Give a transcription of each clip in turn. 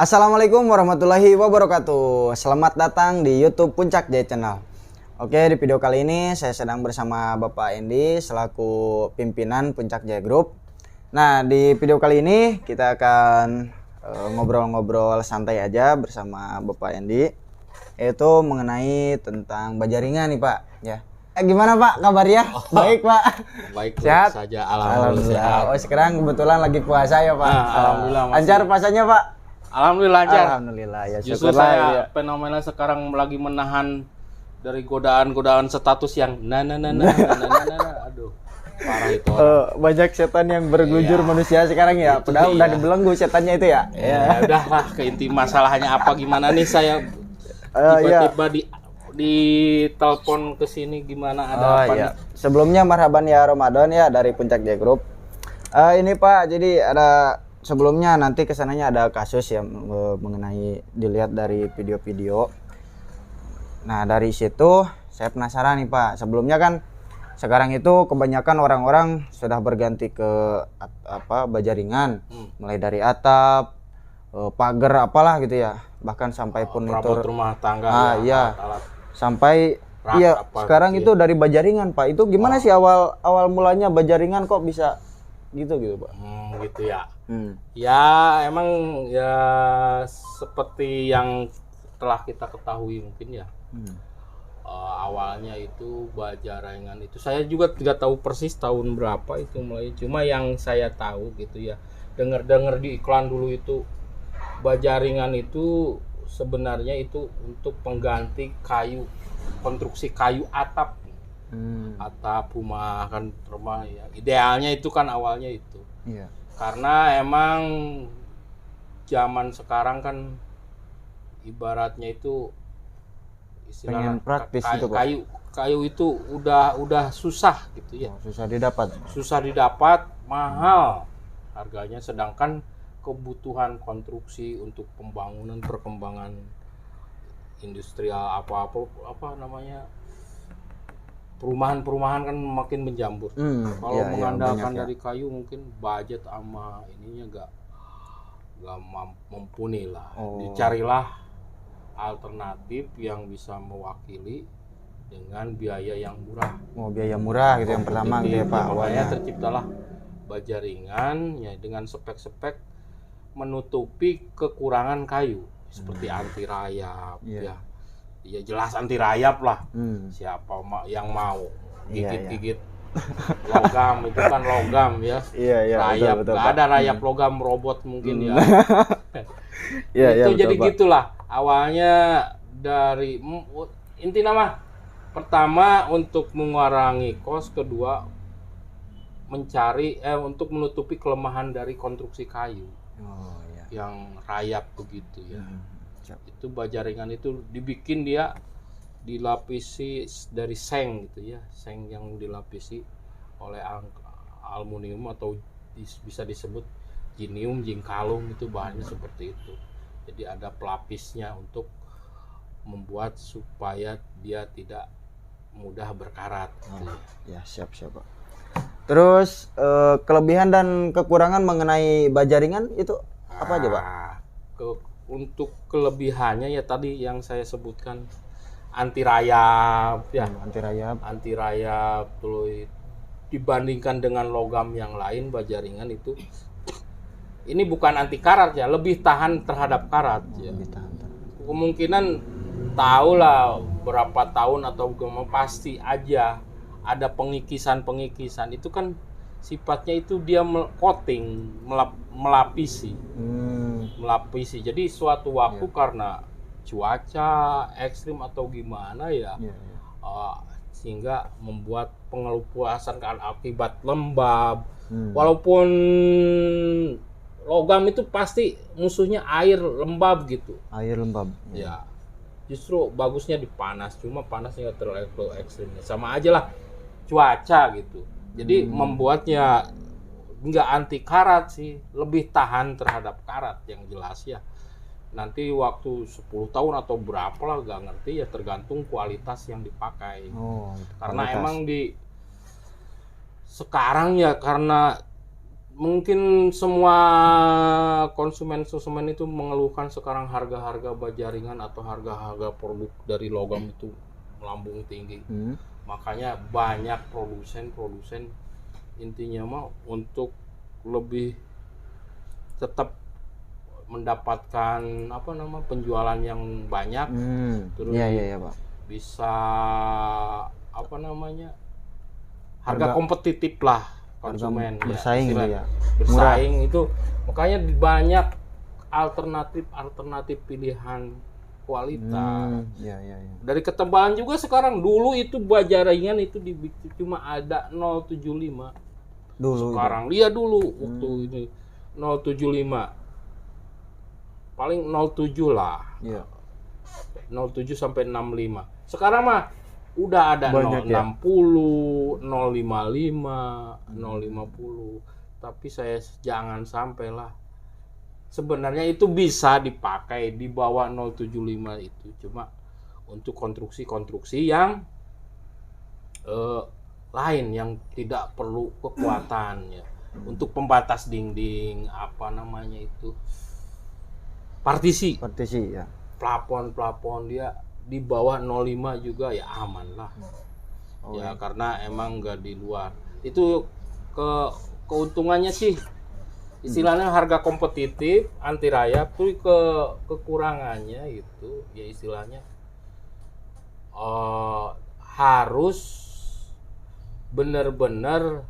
Assalamualaikum warahmatullahi wabarakatuh. Selamat datang di YouTube Puncak Jaya Channel. Oke, di video kali ini saya sedang bersama Bapak Endi selaku pimpinan Puncak Jaya Group. Nah, di video kali ini kita akan ngobrol-ngobrol santai aja bersama Bapak Endi, yaitu mengenai tentang Bajaringan nih Pak. Ya. Gimana Pak kabarnya? Baik Pak. Baik sehat saja, alhamdulillah. Oh, sekarang kebetulan lagi puasa ya Pak. Alhamdulillah. Lancar puasanya Pak? Alhamdulillah lancar. Alhamdulillah ya. Justru saya fenomena sekarang lagi menahan dari godaan-godaan status yang aduh, parah itu. Banyak setan yang bergelujur manusia sekarang ya. Itu Padahal udah iya. dibelenggu setannya itu ya. Ya udahlah, ke inti masalahnya apa gimana nih saya tiba-tiba di telepon ke sini gimana ada apa nih? Sebelumnya marhaban ya Ramadan ya dari Puncak Jaya Group. Ini Pak, jadi ada sebelumnya nanti kesananya ada kasus yang mengenai dilihat dari video-video. Nah dari situ saya penasaran nih Pak. Sebelumnya kan sekarang itu kebanyakan orang-orang sudah berganti ke Bajaringan, mulai dari atap, pagar apalah gitu ya, bahkan sampai furnitur rumah tangga. Alat-alat. Sampai sekarang gitu itu dari Bajaringan Pak. Itu gimana sih awal mulanya Bajaringan kok bisa gitu Pak? Gitu ya. Ya emang ya seperti yang telah kita ketahui mungkin ya. Awalnya itu Bajaringan itu saya juga tidak tahu persis tahun berapa itu mulai, cuma yang saya tahu gitu ya, dengar di iklan dulu itu Bajaringan itu sebenarnya itu untuk pengganti kayu, konstruksi kayu atap. Atap rumah ya. Idealnya itu kan awalnya itu. Iya. Karena emang zaman sekarang kan ibaratnya itu istilahnya praktis gitu, Pak. Kayu itu udah susah gitu ya. Susah didapat. Mahal harganya, sedangkan kebutuhan konstruksi untuk perkembangan industrial apa namanya, perumahan kan makin menjambur. Kalau mengandalkan dari kayu mungkin budget sama ininya nggak mumpuni lah. Dicarilah alternatif yang bisa mewakili dengan biaya yang murah. Biaya murah gitu yang pertama gitu ya Pak. Awalnya terciptalah Bajaringan ya dengan spek-spek menutupi kekurangan kayu seperti anti rayap ya. Ya jelas anti rayap lah. Siapa yang mau gigit logam itu kan logam ya. Rayap betul, ada rayap logam robot mungkin ya. Itu jadi betul, gitulah awalnya. Dari inti nama pertama untuk mengurangi kos, kedua mencari untuk menutupi kelemahan dari konstruksi kayu yang rayap begitu ya. Itu Bajaringan itu dibikin, dia dilapisi dari seng gitu ya, seng yang dilapisi oleh aluminium atau bisa disebut jingkalung, itu bahannya seperti itu. Jadi ada pelapisnya untuk membuat supaya dia tidak mudah berkarat. Ya siap Pak. Terus kelebihan dan kekurangan mengenai Bajaringan itu apa aja Pak? Untuk kelebihannya ya tadi yang saya sebutkan, anti rayap ya. Anti rayap terus dibandingkan dengan logam yang lain, Bajaringan itu ini bukan anti karat ya, lebih tahan terhadap karat ya. Kemungkinan tahulah berapa tahun atau pasti aja ada pengikisan itu kan sifatnya itu dia coating, melapisi. Jadi suatu waktu karena cuaca ekstrim atau gimana ya, sehingga membuat pengelupasan kan akibat lembab. Walaupun logam itu pasti musuhnya air lembab gitu. Ya. Justru bagusnya dipanas, cuma panasnya nggak terlalu ekstrim. Sama aja lah cuaca gitu. Jadi membuatnya nggak anti karat sih, lebih tahan terhadap karat yang jelas ya. Nanti waktu 10 tahun atau berapa lah nggak ngerti ya, tergantung kualitas yang dipakai. Karena emang di sekarang ya, karena Mungkin semua konsumen itu mengeluhkan sekarang harga-harga baja ringan atau harga-harga produk dari logam itu melambung tinggi. Makanya banyak produsen intinya mah untuk lebih tetap mendapatkan penjualan yang banyak, terus Iya, Pak. bisa harga kompetitif lah konsumen, bersaing ya, bersaing itu makanya banyak alternatif pilihan kualitas. Iya. Dari ketebalan juga sekarang, dulu itu baja ringan itu dibikin cuma ada 075. Sekarang lihat dulu waktu ini 075 paling 07 lah. Iya. 07 sampai 65. Sekarang mah udah ada banyak 060, 055, 050. Tapi saya jangan sampai lah. Sebenarnya itu bisa dipakai di bawah 075 itu, cuma untuk konstruksi yang lain yang tidak perlu kekuatan ya. Untuk pembatas dinding partisi ya. Plafon dia di bawah 05 juga ya aman lah. Karena emang nggak di luar. Itu keuntungannya sih istilahnya harga kompetitif, anti rayap. Tuh kekurangannya itu ya istilahnya harus benar-benar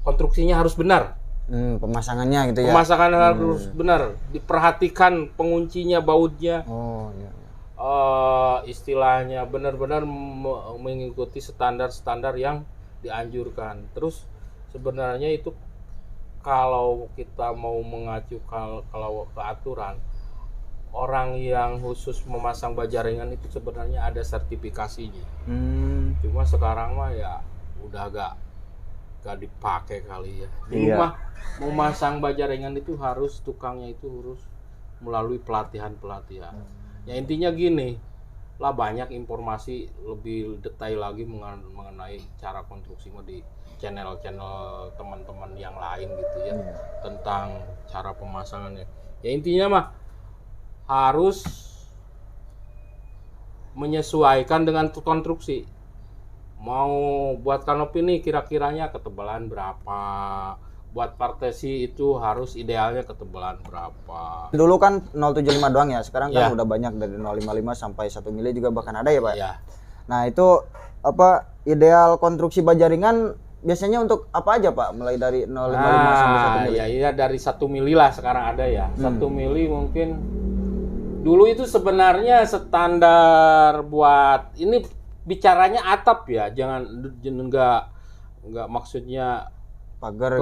konstruksinya harus benar. Pemasangannya gitu ya. Pemasangan harus benar, diperhatikan penguncinya, bautnya. Istilahnya benar-benar mengikuti standar-standar yang dianjurkan. Terus sebenarnya itu kalau kita mau mengacu kalau ke aturan, orang yang khusus memasang baja ringan itu sebenarnya ada sertifikasinya. Cuma sekarang mah ya udah gak dipakai kali ya. Dulu mah memasang baja ringan itu tukangnya itu harus melalui pelatihan. Ya intinya gini lah, banyak informasi lebih detail lagi mengenai cara konstruksi mah di channel teman-teman yang lain gitu ya, tentang cara pemasangannya. Ya intinya mah harus menyesuaikan dengan konstruksi. Mau buat kanopi nih kira-kiranya ketebalan berapa, buat partesi itu harus idealnya ketebalan berapa. Dulu kan 075 doang ya, sekarang kan udah banyak dari 055 sampai 1 mili juga bahkan ada ya Pak. Nah itu ideal konstruksi baja ringan biasanya untuk apa aja Pak? Mulai dari 055 sampai 1 mili. Ya dari 1 mili lah sekarang ada ya. 1 mili mungkin dulu itu sebenarnya standar buat ini bicaranya atap ya, jangan nggak maksudnya pagar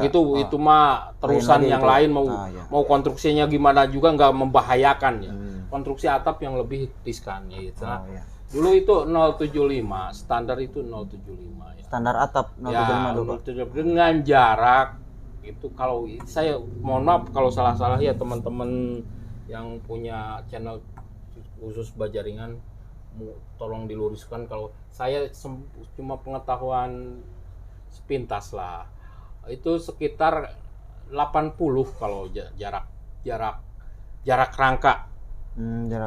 gitu itu mah terusan yang itu. Lain mau konstruksinya gimana juga nggak membahayakan ya. Konstruksi atap yang lebih riskan ya gitu. Dulu itu 075, standar itu 075 ya. Standar atap 075 dengan jarak itu, kalau saya mohon maaf kalau salah ya teman-teman yang punya channel khusus baja ringan, tolong diluruskan kalau saya cuma pengetahuan sepintas lah. Itu sekitar 80 kalau jarak rangka.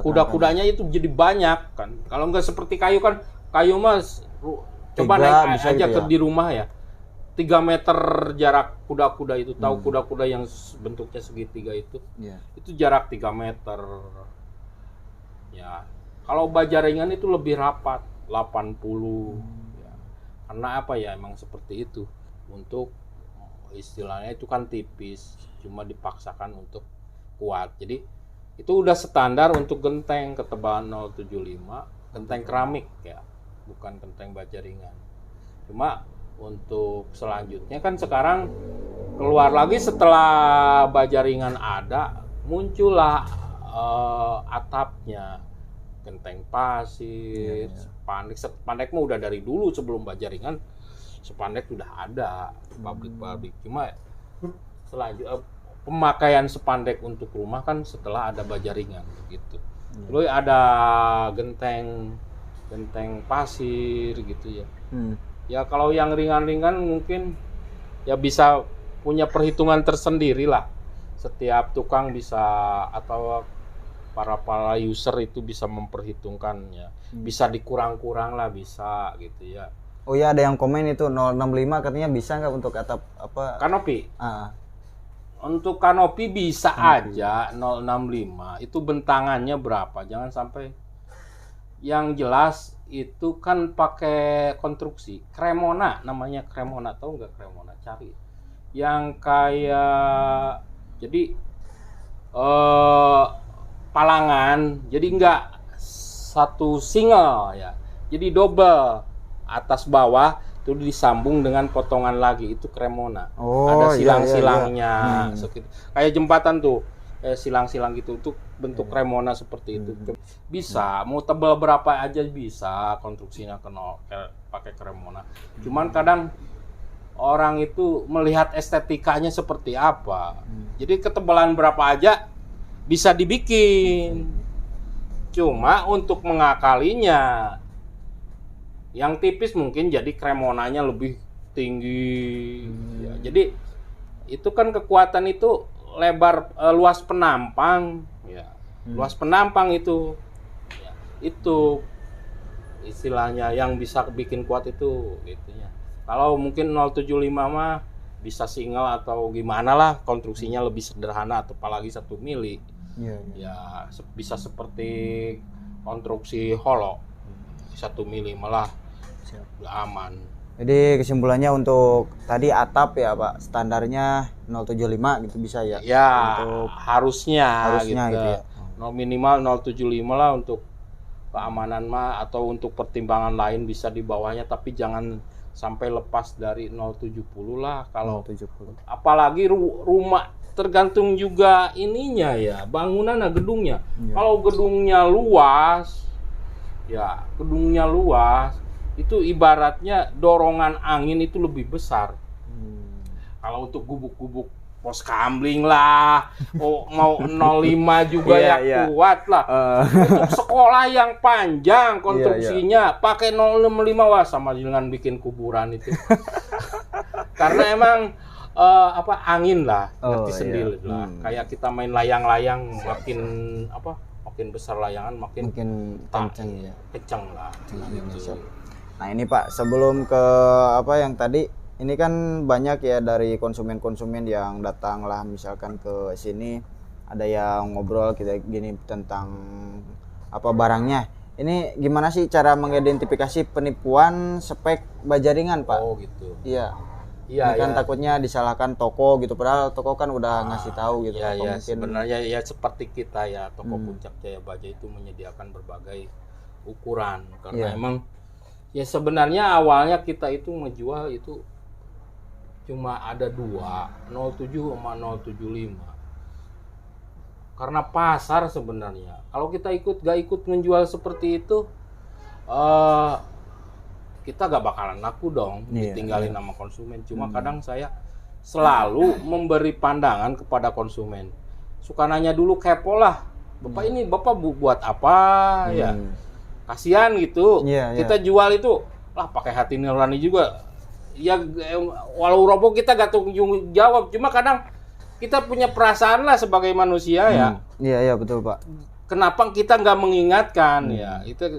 Kuda-kudanya itu jadi banyak kan. Kalau nggak seperti kayu kan, kayu mas coba naik aja gitu di rumah ya. 3 meter jarak kuda-kuda itu. Tahu kuda-kuda yang bentuknya segitiga itu? Itu jarak 3 meter. Ya. Kalau baja ringan itu lebih rapat, 80. Ya. Karena apa ya, emang seperti itu. Untuk istilahnya itu kan tipis, cuma dipaksakan untuk kuat. Jadi itu udah standar untuk genteng ketebalan 075, genteng keramik ya, bukan genteng baja ringan. Cuma untuk selanjutnya kan sekarang keluar lagi setelah baja ringan ada, muncullah atapnya. Genteng pasir, spandek mah udah dari dulu sebelum baja ringan, spandek udah ada pabrik-pabrik. Cuma selanjutnya pemakaian spandek untuk rumah kan setelah ada baja ringan gitu. Lalu ada genteng pasir gitu ya. Ya kalau yang ringan-ringan mungkin ya bisa punya perhitungan tersendiri lah. Setiap tukang bisa atau para user itu bisa memperhitungkannya. Bisa dikurang-kurang lah bisa gitu ya. Oh ya, ada yang komen itu 065 katanya bisa nggak untuk atap apa? Kanopi. Ah, Untuk kanopi bisa aja 065. Itu bentangannya berapa? Jangan sampai, yang jelas itu kan pakai konstruksi Cremona, namanya Cremona, tahu nggak Cremona? Cari yang kayak, jadi palangan, jadi nggak satu single ya, jadi double, atas bawah itu disambung dengan potongan lagi, itu Cremona. Oh, ada iya, silang-silangnya iya, iya. segitu. Kayak jembatan tuh silang-silang gitu, itu bentuk Cremona seperti itu. Bisa mau tebal berapa aja bisa konstruksinya pakai Cremona. Cuman kadang orang itu melihat estetikanya seperti apa. Jadi ketebalan berapa aja bisa dibikin. Cuma untuk mengakalinya, yang tipis mungkin jadi Cremonanya lebih tinggi. Ya, jadi itu kan kekuatan itu lebar, luas penampang. Ya, luas penampang itu. Ya, itu istilahnya yang bisa bikin kuat itu, gitunya. Kalau mungkin 075 mah bisa single atau gimana lah, konstruksinya lebih sederhana, atau apalagi 1 mili. iya. Ya bisa seperti konstruksi holo 1 mili malah aman. Jadi kesimpulannya untuk tadi atap ya Pak, standarnya 075 gitu bisa ya? Ya Untuk harusnya gitu ya. Minimal 075 lah untuk keamanan mah, atau untuk pertimbangan lain bisa di bawahnya, tapi jangan sampai lepas dari 070 lah. Kalau 070. apalagi rumah, tergantung juga ininya ya, bangunan gedungnya. Iya. Kalau gedungnya luas, ya gedungnya luas, itu ibaratnya dorongan angin itu lebih besar. Kalau untuk gubuk-gubuk pos kamling lah, mau 05 juga Iya, ya iya. kuat lah. Untuk sekolah yang panjang konstruksinya pakai 065 wah sama dengan bikin kuburan itu. Karena emang angin lah, ngerti sendiri lah. Kayak kita main layang-layang, makin besar layangan makin kenceng ya. kencang lah. Gitu. Nah ini Pak, sebelum ke yang tadi, ini kan banyak ya dari konsumen-konsumen yang datang lah misalkan ke sini, ada yang ngobrol kita gini tentang barangnya. Ini gimana sih cara mengidentifikasi penipuan spek baja ringan Pak? Oh gitu. Iya. Iya, Ini kan takutnya disalahkan toko gitu, padahal toko kan udah ngasih tahu gitu. Ya, mungkin sebenarnya ya seperti kita ya, toko Puncak Jaya Baja itu menyediakan berbagai ukuran, karena emang ya sebenarnya awalnya kita itu menjual itu cuma ada 2, 07 sama 075. Karena pasar sebenarnya. Kalau kita gak ikut menjual seperti itu, kita gak bakalan laku dong, ditinggalin sama konsumen. Cuma kadang saya selalu memberi pandangan kepada konsumen. Suka nanya dulu, kepo lah. Bapak ini Bapak buat apa ya? Kasihan gitu. Kita jual itu lah pakai hati nurani juga. Ya walau roboh kita gak tanggung jawab, cuma kadang kita punya perasaan lah sebagai manusia ya. Iya betul Pak. Kenapa kita nggak mengingatkan ya? Itu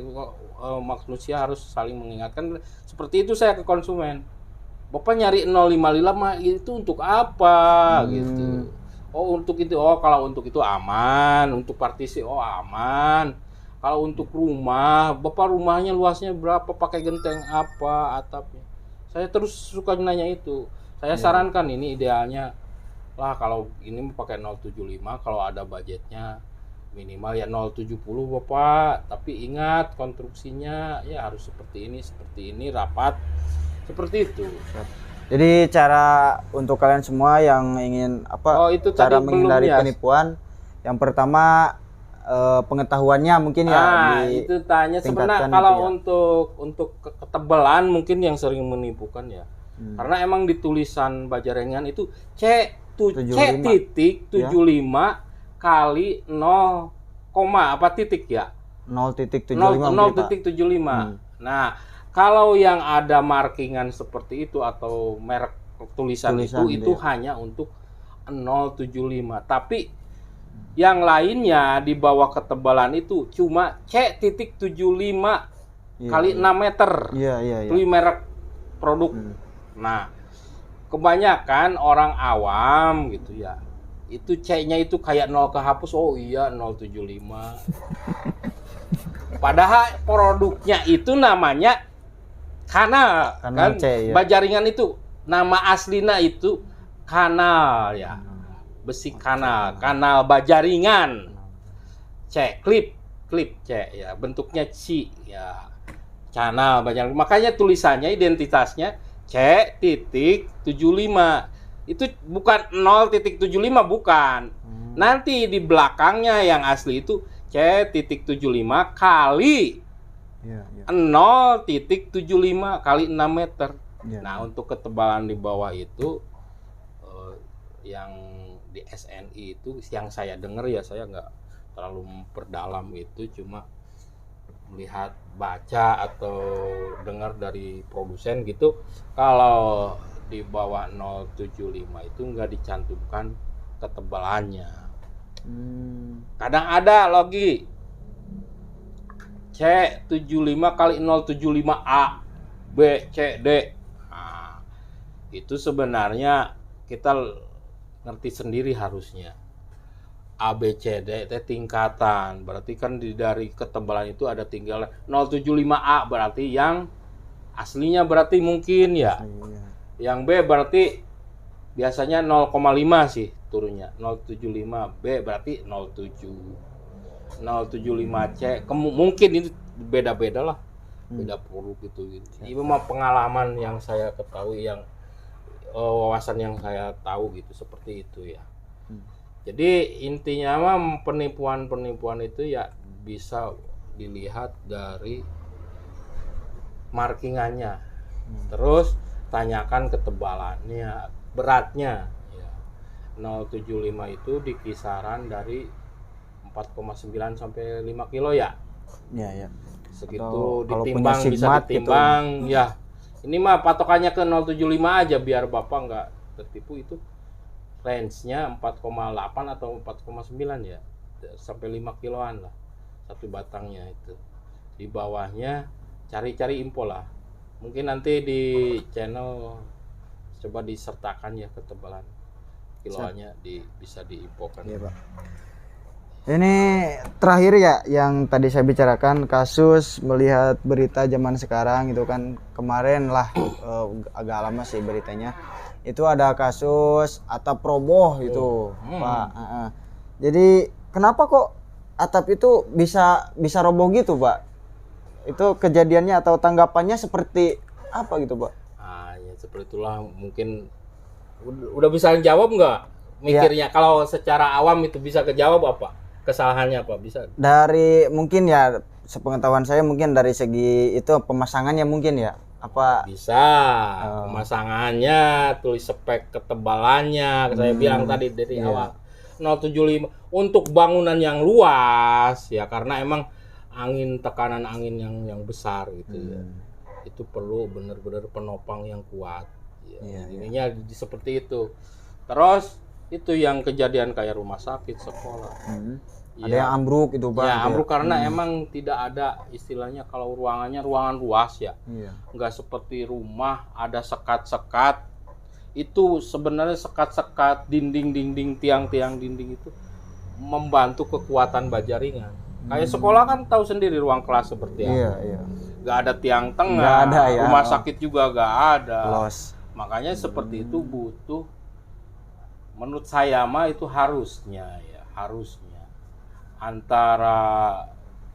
manusia harus saling mengingatkan. Seperti itu saya ke konsumen. Bapak nyari 055 itu untuk apa gitu? Oh untuk itu, kalau untuk itu aman, untuk partisi aman. Kalau untuk rumah, Bapak rumahnya luasnya berapa? Pakai genteng apa atapnya? Saya terus suka nanya itu. Saya sarankan ini idealnya lah kalau ini pakai 075, kalau ada budgetnya minimal ya 070 Bapak. Tapi ingat konstruksinya ya harus seperti ini rapat. Seperti itu. Jadi cara untuk kalian semua yang ingin itu cara tadi menghindari belum, penipuan, yang pertama pengetahuannya mungkin ya itu tanya sebenarnya kalau untuk ketebalan mungkin yang sering menipukan ya. Karena emang di tulisan baja ringan itu C.75 kali 0, titik ya? 0.75. Nah, kalau yang ada markingan seperti itu atau merek tulisan Tulisan itu dia. hanya untuk 0,75. Tapi yang lainnya di bawah ketebalan itu cuma C.75 Iya, kali 6 meter. Iya, iya, iya. Itu merek produk. Nah, kebanyakan orang awam gitu ya. Itu C-nya itu kayak 0 kehapus. Oh iya 0,75. Padahal produknya itu namanya kanal kan. C, ya. Bajaringan itu nama aslinya itu kanal ya. Besi kanal, kanal bajaringan. C, klip C ya. Bentuknya C ya. Kanal bajaringan. Makanya tulisannya identitasnya C.75. Itu bukan 0.75 bukan. Nanti di belakangnya yang asli itu C.75 kali Iya, iya. 0.75 kali 6 meter. Iya. Nah, untuk ketebalan di bawah itu yang di SNI itu yang saya dengar ya, saya nggak terlalu memperdalam itu, cuma melihat, baca atau dengar dari produsen gitu, kalau di bawah 0,75 itu nggak dicantumkan ketebalannya. Kadang ada logi C.75 kali 0,75A B, C, D. Nah, itu sebenarnya kita ngerti sendiri harusnya. A, B, C, D itu tingkatan. Berarti kan dari ketebalan itu ada tinggal 0,75A berarti yang aslinya berarti mungkin ya. Iya. Yang B berarti biasanya 0,5 sih turunnya. 0,75 B berarti 0,7. 0,75C mungkin ini beda-beda lah. Beda produk gitu. Ini memang pengalaman yang saya ketahui, yang wawasan yang saya tahu gitu, seperti itu ya. Jadi intinya mah penipuan itu ya bisa dilihat dari markingannya. Terus tanyakan ketebalannya, beratnya ya. 0,75 itu di kisaran dari 4,9 sampai 5 kilo ya. Iya, iya. Segitu Atau kalau ditimbang punya bisa sigmat ditimbang ya. Ini mah patokannya ke 0,75 aja biar Bapak nggak tertipu. Itu range-nya 4,8 atau 4,9 ya. Sampai 5 kiloan lah satu batangnya itu. Di bawahnya cari-cari info lah. Mungkin nanti di channel coba disertakan ya ketebalan kiloannya, bisa diinfokan. Iya, Pak. Ini terakhir ya yang tadi saya bicarakan, kasus melihat berita zaman sekarang itu kan kemarin lah, agak lama sih beritanya. Itu ada kasus atap roboh itu, Pak. Jadi kenapa kok atap itu bisa roboh gitu, Pak? Itu kejadiannya atau tanggapannya seperti apa gitu, Pak? Ya seperti itulah. Mungkin udah bisa jawab nggak mikirnya? Ya. Kalau secara awam itu bisa kejawab apa? Kesalahannya apa? Bisa? Dari mungkin ya sepengetahuan saya mungkin dari segi itu pemasangannya mungkin ya. Apa? Bisa. Pemasangannya, tulis spek ketebalannya, saya bilang tadi dari awal. 0,75 untuk bangunan yang luas ya, karena emang tekanan angin yang besar gitu ya. Itu perlu benar-benar penopang yang kuat. Ya, ininya seperti itu. Terus itu yang kejadian kayak rumah sakit, sekolah. Ada yang ambruk itu, Pak. Ya, ambruk karena emang tidak ada istilahnya, kalau ruangannya ruangan luas ya. Enggak seperti rumah ada sekat-sekat. Itu sebenarnya sekat-sekat dinding-dinding, tiang-tiang dinding itu membantu kekuatan baja ringan. Kayak sekolah kan tahu sendiri ruang kelas seperti apa. Nggak ada tiang tengah. Nggak ada, ya. Rumah sakit juga nggak ada. Los. Makanya seperti itu butuh, menurut saya mah itu harusnya antara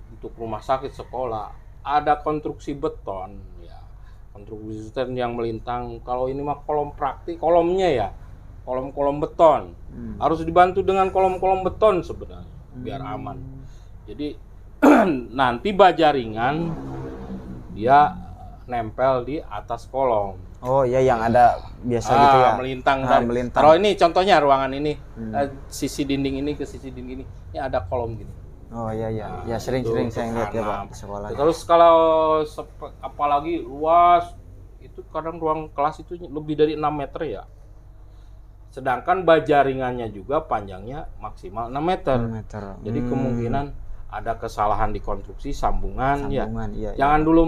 untuk rumah sakit, sekolah ada konstruksi beton ya. Konstruksi beton yang melintang. Kalau ini mah kolom praktik, kolomnya ya kolom-kolom beton. Harus dibantu dengan kolom-kolom beton sebenarnya biar aman. Jadi nanti baja ringan dia nempel di atas kolom. Oh iya, yang ada biasa gitu ya. Melintang melintang. Kalau ini contohnya ruangan ini, sisi dinding ini ke sisi dinding ini ada kolom gini. Oh iya iya. Ya sering-sering saya lihat ya, Pak, di sekolah. Terus kalau apalagi luas itu kadang ruang kelas itu lebih dari 6 meter ya. Sedangkan baja ringannya juga panjangnya maksimal 6 meter. 6 meter. Jadi kemungkinan ada kesalahan di konstruksi sambungan ya. Iya, Jangan dulu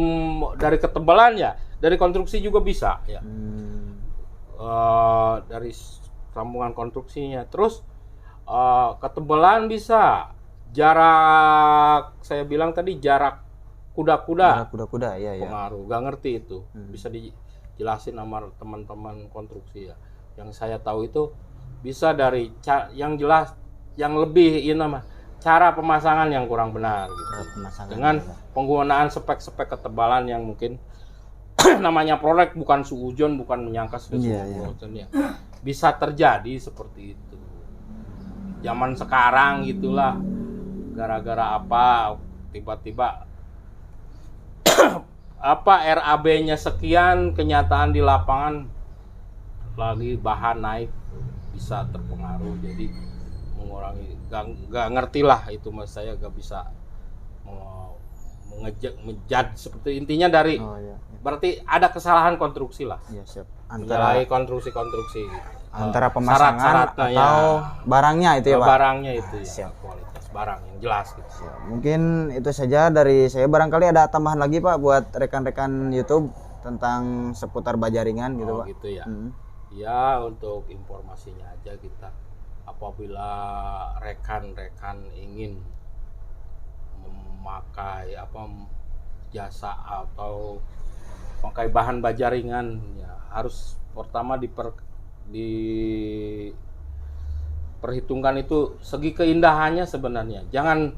dari ketebalan ya, dari konstruksi juga bisa ya. Dari sambungan konstruksinya. Terus ketebalan bisa. Jarak, saya bilang tadi jarak kuda-kuda. Kuda-kuda, iya. Pengaruh. Gak ngerti itu. Bisa dijelasin sama teman-teman konstruksi ya. Yang saya tahu itu bisa dari yang jelas, yang lebih ini nama cara pemasangan yang kurang benar gitu. Dengan penggunaan spek-spek ketebalan yang mungkin namanya proyek bukan suujon, bukan menyangka bisa terjadi seperti itu. Zaman sekarang gitulah, gara-gara apa tiba-tiba apa RAB-nya sekian, kenyataan di lapangan lagi bahan naik bisa terpengaruh, jadi mengurangi. Gak ngerti lah itu, mas saya gak bisa mengejat seperti intinya dari berarti ada kesalahan konstruksi lah. Iya, siap. Antara konstruksi antara pemasangan atau barangnya itu ya, Pak. Barangnya itu ya, siap. Kualitas barang yang jelas gitu. Siap. Mungkin itu saja dari saya. Barangkali ada tambahan lagi, Pak, buat rekan-rekan YouTube tentang seputar baja ringan gitu, Pak. Gitu ya. Ya, untuk informasinya aja kita, apabila rekan-rekan ingin memakai jasa atau memakai bahan baja ringan ya, harus pertama diperhitungkan itu segi keindahannya sebenarnya. Jangan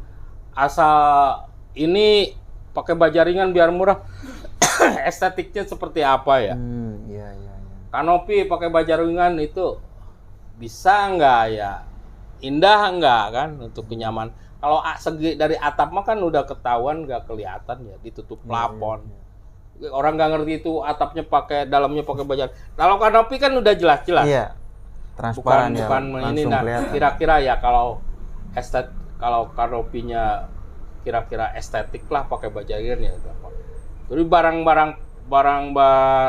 asal ini pakai baja ringan biar murah. Estetiknya seperti apa ya? Iya. Kanopi pakai baja ringan itu bisa nggak ya? Indah nggak kan untuk kenyamanan? Kalau segi dari atap mah kan udah ketahuan, nggak kelihatan ya, ditutup plafon. Orang nggak ngerti itu atapnya dalamnya pakai baja. Kalau kanopi kan udah jelas-jelas. Iya. Transparan ya. Bukan ini. Nah, kira-kira ya kalau kanopinya kira-kira estetik lah pakai baja ringan ya. Jadi barang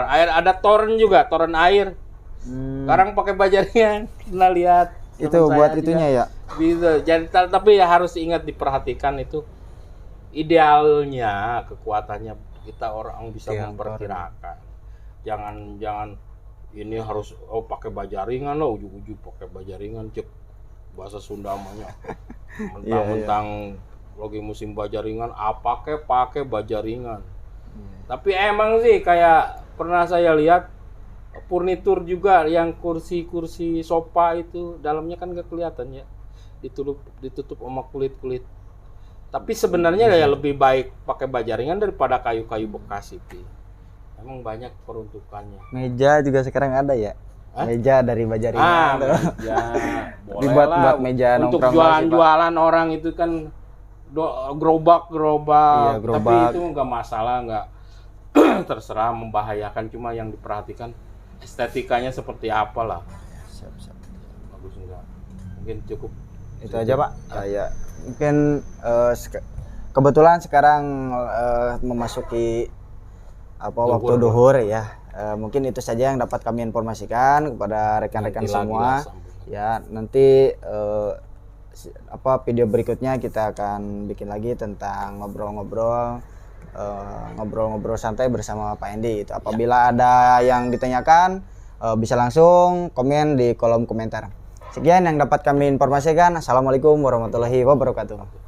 air, ada toren juga, toren air. Sekarang pakai baja ringan, pernah lihat. Itu buat itunya ya. Bisa. Jadi tapi ya harus ingat diperhatikan itu idealnya kekuatannya kita orang bisa memperkirakan. Jangan ini harus pakai baja ringan loh, ujug-ujug pakai baja ringan, cek bahasa Sunda namanya. Mentang-mentang lagi musim baja ringan, pakai baja ringan. Tapi emang sih kayak pernah saya lihat furnitur juga yang kursi sofa itu dalamnya kan nggak kelihatan ya, ditutup sama kulit. Tapi sebenarnya ya lebih baik pakai baja ringan daripada kayu-kayu bekas itu. Emang banyak peruntukannya. Meja juga sekarang ada ya. Meja dari baja ringan. Meja. Boleh buat meja untuk jualan orang itu kan gerobak. Iya, gerobak. Tapi itu nggak masalah, nggak terserah membahayakan, cuma yang diperhatikan estetikanya seperti apalah. Siap. Bagus enggak? Mungkin cukup itu aja, Pak. Ya. Mungkin kebetulan sekarang memasuki waktu duhur ya. Mungkin itu saja yang dapat kami informasikan kepada rekan-rekan semua. Ya, nanti video berikutnya kita akan bikin lagi tentang ngobrol-ngobrol santai bersama Pak Endi gitu. Apabila ada yang ditanyakan bisa langsung komen di kolom komentar. Sekian yang dapat kami informasikan. Assalamualaikum warahmatullahi wabarakatuh.